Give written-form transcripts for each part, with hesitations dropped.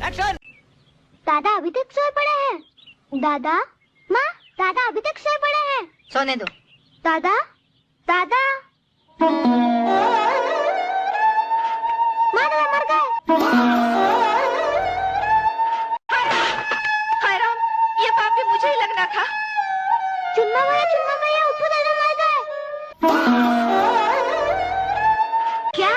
दादा अभी तक सोए पड़े हैं। दादा, माँ, दादा अभी तक सोए पड़े हैं। सोने दो। दादा, दादा, माँ दादा मर गए। हाय राम, ये पाप भी मुझे ही लगना था। चुन्ना भैया, उठो, दादा मर गए। क्या?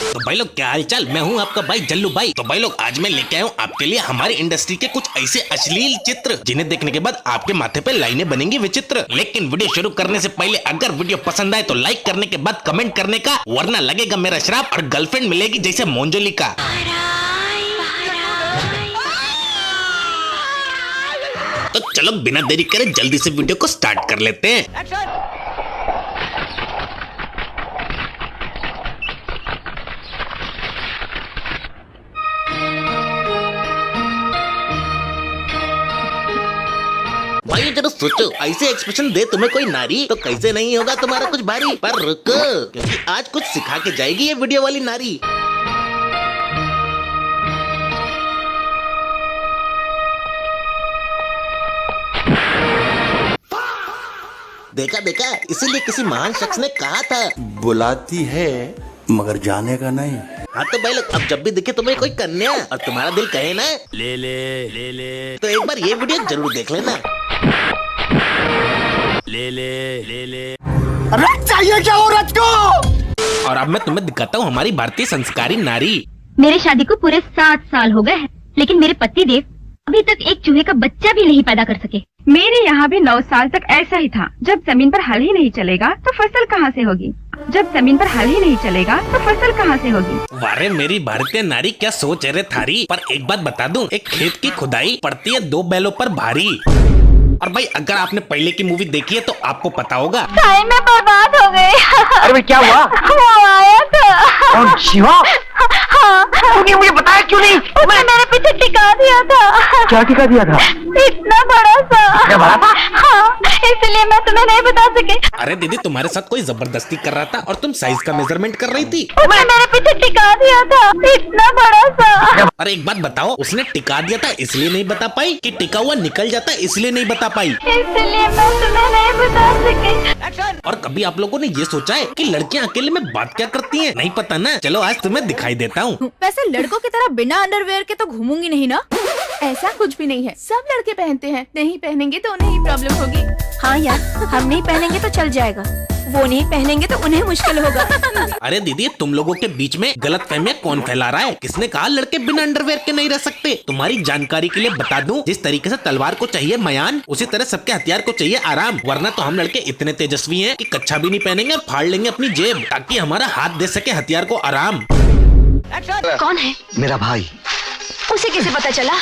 तो भाई लोग क्या हालचाल। मैं हूं आपका भाई जल्लू भाई। तो भाई लोग आज मैं लेके आया हूं आपके लिए हमारी इंडस्ट्री के कुछ ऐसे अश्लील चित्र जिन्हें देखने के बाद आपके माथे पे लाइनें बनेंगी विचित्र। लेकिन वीडियो शुरू करने से पहले अगर वीडियो पसंद आए तो लाइक करने के बाद कमेंट करने का, वरना लगेगा मेरा श्राप और गर्लफ्रेंड मिलेगी जैसे मोंजोली का। तो चलो बिना देरी करे जल्दी से वीडियो को स्टार्ट कर लेते हैं। भाई जरा सोचो, ऐसे एक्सप्रेशन दे तुम्हें कोई नारी तो कैसे नहीं होगा तुम्हारा कुछ भारी। पर रुको, क्योंकि आज कुछ सिखा के जाएगी ये वीडियो वाली नारी। देखा देखा, इसीलिए किसी महान शख्स ने कहा था, बुलाती है मगर जाने का नहीं। हाँ तो भाई लोग अब जब भी दिखे तुम्हें कोई कन्या और तुम्हारा दिल कहे ना ले ले, तो एक बार ये वीडियो जरूर देख लेना। ले। अरे चाहिए क्या औरत को? और अब मैं तुम्हें दिखाता हूँ हमारी भारतीय संस्कारी नारी। मेरे शादी को पूरे 7 साल हो गए हैं, लेकिन मेरे पति देव अभी तक एक चूहे का बच्चा भी नहीं पैदा कर सके। मेरे यहाँ भी 9 साल तक ऐसा ही था। जब जमीन पर हल ही नहीं चलेगा तो फसल कहाँ से होगी? जब जमीन पर हल ही नहीं चलेगा तो फसल कहाँ से होगी? वारे मेरी भारतीय नारी, क्या सोच है रे थारी। पर एक बात बता दूं, एक खेत की खुदाई पड़ती है 2 बैलों पर भारी। और भाई अगर आपने पहले की मूवी देखी है तो आपको पता होगा। टाइम में बर्बाद हो गए। अरे भाई क्या हुआ? वो आया था। कौन? शिवा? हाँ। तूने मुझे बताया क्यों नहीं? उसने मेरे पीछे टिका दिया था। क्या टिका दिया था? इतना बड़ा सा। क्या बड़ा था? हाँ, इसलिए मैं तुम्हें नहीं बता सके। अरे दीदी, तुम्हारे साथ कोई जबरदस्ती कर रहा था और तुम साइज का मेजरमेंट कर रही थी। उसने मेरे पीछे टिका दिया था, इतना बड़ा सा। अरे एक बात बताओ, उसने टिका दिया था इसलिए नहीं बता पाई कि टिका हुआ निकल जाता इसलिए नहीं बता पाई? इसलिए मैं तुम्हें नहीं बता सकी। और कभी आप लोगों ने ये सोचा है कि लड़कियां अकेले में बात क्या करती हैं? नहीं पता ना? चलो आज तुम्हें दिखाई देता हूँ। वैसे लड़कों की तरह बिना अंडरवेयर के तो घूमूंगी नहीं ना। ऐसा कुछ भी नहीं है, सब लड़के पहनते हैं। नहीं पहनेंगे तो उन्हें ही प्रॉब्लम होगी। हाँ यार, हम नहीं पहनेंगे तो चल जाएगा, वो नहीं पहनेंगे तो उन्हें मुश्किल होगा। अरे दीदी, तुम लोगों के बीच में गलतफहमियां कौन फैला रहा है? किसने कहा लड़के बिना अंडरवेयर के नहीं रह सकते? तुम्हारी जानकारी के लिए बता दूं, जिस तरीके से तलवार को चाहिए मयान, उसी तरह सबके हथियार को चाहिए आराम। वरना तो हम लड़के इतने तेजस्वी हैं कि कच्छा भी नहीं पहनेंगे और फाड़ लेंगे अपनी जेब, ताकि हमारा हाथ दे सके हथियार को आराम। कौन है? मेरा भाई। उसे कैसे पता चला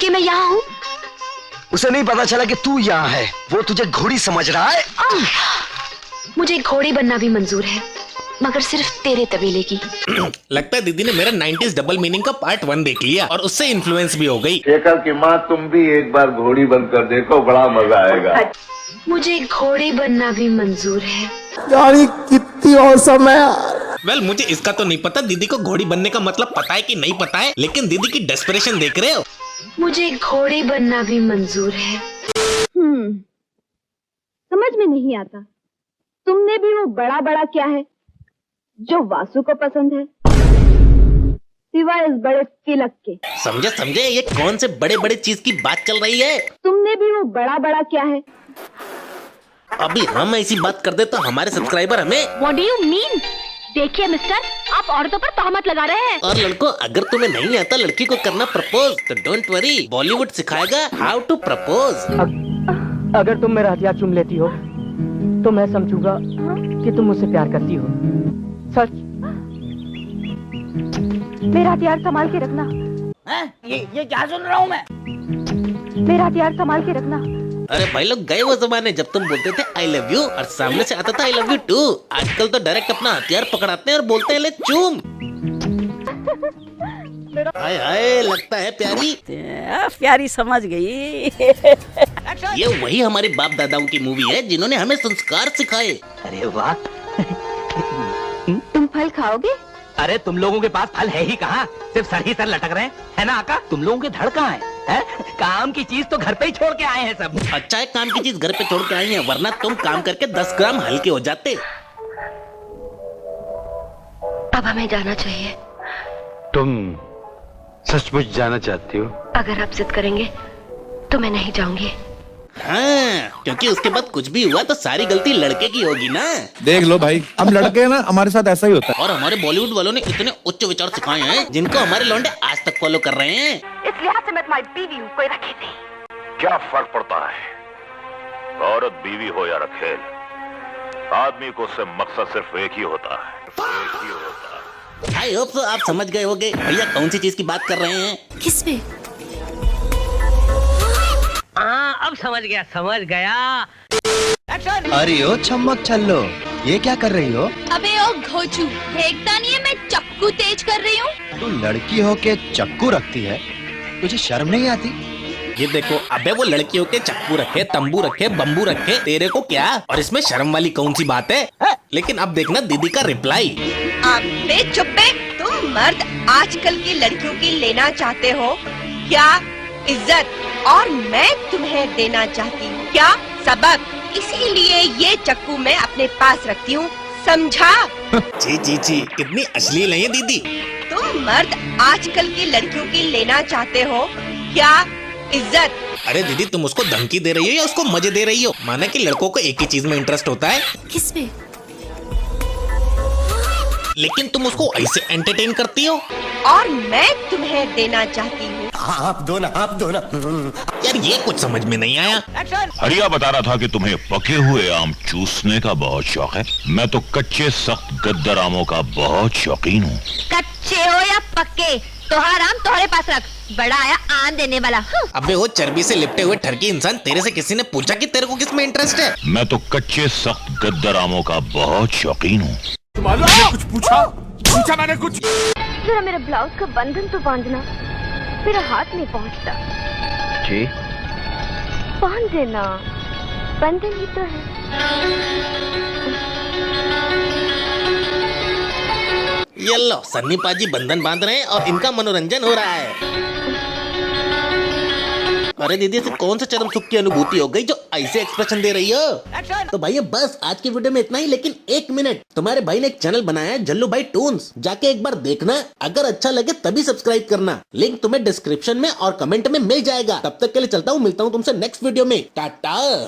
कि मैं यहाँ हूँ? उसे नहीं पता चला कि तू यहाँ है। वो तुझे घोड़ी समझ रहा है। मुझे घोड़ी बनना भी मंजूर है, मगर सिर्फ तेरे तबेले की। लगता है दीदी ने मेरा 90s डबल मीनिंग का पार्ट 1 देख लिया और उससे इन्फ्लुएंस भी हो गई। शेखर की माँ, तुम भी एक बार घोड़ी बनकर देखो, बड़ा मजा आएगा। मुझे घोड़ी बनना भी मंजूर है। यानी कितनी औसम है यार। वेल, मुझे इसका तो नहीं पता दीदी को घोड़ी बनने का मतलब पता है कि नहीं पता है, लेकिन दीदी की डेस्परेशन देख रहे हो। मुझे घोड़ी बनना भी मंजूर है। समझ में नहीं आता, तुमने भी वो बड़ा बड़ा क्या है जो वासु को पसंद है, सिवाय इस बड़े तिलक के। समझे, ये कौन से बड़े बड़े चीज की बात चल रही है? तुमने भी वो बड़ा बड़ा क्या है। अभी हम ऐसी बात कर दे तो हमारे सब्सक्राइबर हमें What do you mean? देखिए मिस्टर, आप औरतों पर तोहमत लगा रहे हैं। और लड़कों, अगर तुम्हें नहीं आता लड़की को करना प्रपोज तो डोंट वरी, बॉलीवुड सिखाएगा हाउ टू प्रपोज। अगर तुम मेरा हथियार चूम लेती हो तो मैं समझूंगा कि तुम मुझसे प्यार करती हो। सच। मेरा हथियार संभाल के रखना। ये क्या सुन रहा हूँ मैं? मेरा हथियार संभाल के रखना। अरे भाई लोग, गए वो जमाने जब तुम बोलते थे आई लव यू और सामने से आता था आई लव यू टू। आजकल तो डायरेक्ट अपना हथियार पकड़ाते हैं और बोलते हैं ले चूम। हाय हाय, लगता है प्यारी। प्यारी समझ गई। ये वही हमारे बाप दादाओं की मूवी है जिन्होंने हमें संस्कार सिखाए। अरे वाह। तुम फल खाओगे? अरे तुम लोगों के पास फल है ही कहाँ, सिर्फ सर ही सर लटक रहे हैं, है ना आका? तुम लोगों के धड़ कहाँ है? काम की चीज तो घर पे ही छोड़ के आए हैं सब। अच्छा है काम की चीज घर पे छोड़ के आए हैं, वरना तुम काम करके 10 ग्राम हल्के हो जाते। अब हमें जाना चाहिए। तुम सचमुच जाना चाहती हो? अगर आप जिद करेंगे तो मैं नहीं जाऊंगी। हाँ, क्योंकि उसके बाद कुछ भी हुआ तो सारी गलती लड़के की होगी ना। देख लो भाई, हम लड़के हैं ना, हमारे साथ ऐसा ही होता है। और हमारे बॉलीवुड वालों ने इतने उच्च विचार सिखाए हैं जिनको हमारे लौंडे आज तक फॉलो कर रहे हैं। इस लिहाज से मैं तुम्हारी बीवी हूँ, कोई रखे नहीं। क्या फर्क पड़ता है, औरत बीवी हो या रखेल, आदमी को उससे मकसद सिर्फ एक ही होता है, एक ही होता है। आई होप सो आप समझ गए होंगे भैया कौन सी चीज की बात कर रहे हैं। किस पे? अब समझ गया। अरे ओ छम्मक छल्लो, ये क्या कर रही हो? अबे ओ घोचू, देखता नहीं है मैं चक्कू तेज कर रही हूँ। तू लड़की हो के चक्कू रखती है, तुझे शर्म नहीं आती? ये देखो, अबे वो लड़कियों के चक्कू रखे, तंबू रखे, बम्बू रखे, तेरे को क्या? और इसमें शर्म वाली कौन सी बात है? लेकिन अब देखना दीदी का रिप्लाई। अबे चुप्पे, तुम मर्द आजकल की लड़कियों की लेना चाहते हो क्या? इज्जत, और मैं तुम्हें देना चाहती हूँ क्या? सबक। इसीलिए ये चक्कू मैं अपने पास रखती हूँ, समझा? जी जी जी, कितनी अश्लील है ये दीदी। तुम मर्द आजकल की लड़कियों की लेना चाहते हो क्या? इज्जत। अरे दीदी, तुम उसको धमकी दे रही हो या उसको मजे दे रही हो? माना कि लड़कों को एक ही चीज में इंटरेस्ट होता है। किस पे? लेकिन तुम उसको ऐसे एंटरटेन करती हो। और मैं तुम्हें देना चाहती हूँ। आप दो ना। यार ये कुछ समझ में नहीं आया। हरिया बता रहा था कि तुम्हें पके हुए आम चूसने का बहुत शौक है, मैं तो कच्चे सख्त गद्दर आमों का बहुत शौकीन हूँ। कच्चे हो या पक्के, तोहार आम तोहरे पास रख, बड़ा आया आम देने वाला। अबे वो चर्बी से लिपटे हुए ठरकी इंसान, तेरे से किसी ने पूछा कि तेरे को किस में इंटरेस्ट है? मैं तो कच्चे सख्त गद्दर आमों का बहुत शौकीन हूँ। कुछ पूछा मैंने कुछ। जरा मेरा ब्लाउज का बंधन तो बांधना, मेरा हाथ नहीं पहुँचता। जी बांध देना, बंधन ही तो है। ये लो, सन्नी पाजी बंधन बांध रहे हैं और इनका मनोरंजन हो रहा है। अरे दीदी, से कौन सा चरम सुख की अनुभूति हो गई जो ऐसे एक्सप्रेशन दे रही हो? तो भाई बस आज की वीडियो में इतना ही, लेकिन एक मिनट, तुम्हारे भाई ने एक चैनल बनाया है जल्लू भाई टून्स, जाके एक बार देखना। अगर अच्छा लगे तभी सब्सक्राइब करना, लिंक तुम्हें डिस्क्रिप्शन में और कमेंट में मिल जाएगा। तब तक के लिए चलता हूँ, मिलता हूँ तुमसे नेक्स्ट वीडियो में। टाटा।